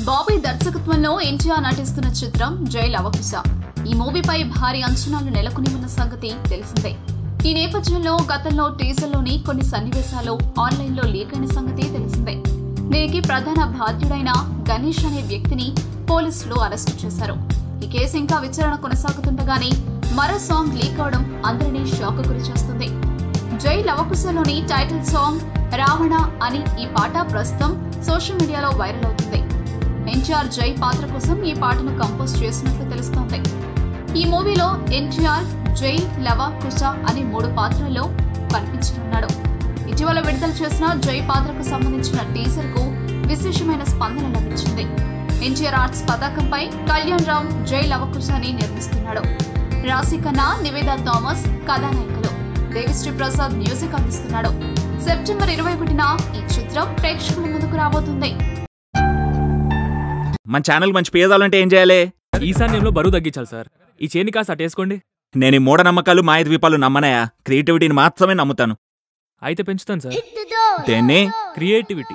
బాబీ దర్శకత్వంలో ఎన్టీఆర్ నటిస్తున్న చిత్రం జై లవకుశ. ఈ మూవీపై భారీ అంచనాలు నెలకొని ఉన్న సంగతి తెలిసిందే. ఈ నేపథ్యంలో గతంలో టీజర్లోని కొన్ని సన్నివేశాలు ఆన్లైన్లో లీక్ అయిన సంగతి తెలిసిందే. దీనికి ప్రధాన బాధ్యుడైన గణేష్ అనే వ్యక్తిని పోలీసులు అరెస్టు చేశారు. ఈ కేసు ఇంకా విచారణ కొనసాగుతుండగానే మరో సాంగ్ లీక్ అవడం అందరినీ షాక్ గురి చేస్తుంది. జై లవకుశలోని టైటిల్ సాంగ్ రావణ అని ఈ పాట ప్రస్తుతం సోషల్ మీడియాలో వైరల్ అవుతుంది. ఎన్టీఆర్ జై పాత్ర కోసం ఈ పాటను కంపోజ్ చేసినట్లు తెలుస్తోంది. ఈ మూవీలో ఎన్టీఆర్ జై లవకుశ అనే 3 పాత్రల్లో కనిపించనున్నాడు. ఇటీవల విడుదల చేసిన జై పాత్రకు సంబంధించిన టీజర్ కు విశేషమైన స్పందన లభించింది. ఎన్టీఆర్ ఆర్ట్స్ పతాకంపై కళ్యాణ్ రావు జై లవకుశని నిర్మిస్తున్నాడు. రాశి ఖన్నా, నివేదా థామస్ కథానాయకులు. దేవిశ్రీ ప్రసాద్ మ్యూజిక్ అందిస్తున్నాడు. సెప్టెంబర్ 21న ఈ చిత్రం ప్రేక్షకుల ముందుకు రాబోతుంది. మన ఛానల్ మంచి పేదాలంటే ఏం చేయాలి? ఈశాన్యంలో బరువు తగ్గించాలి సార్. ఈ చేని కాస్త అటేసుకోండి. నేను ఈ మూఢనమ్మకాలు మాయద్వీపాలు నమ్మనయా, క్రియేటివిటీని మాత్రమే నమ్ముతాను. అయితే పెంచుతాను సార్. దేన్ని? క్రియేటివిటీ.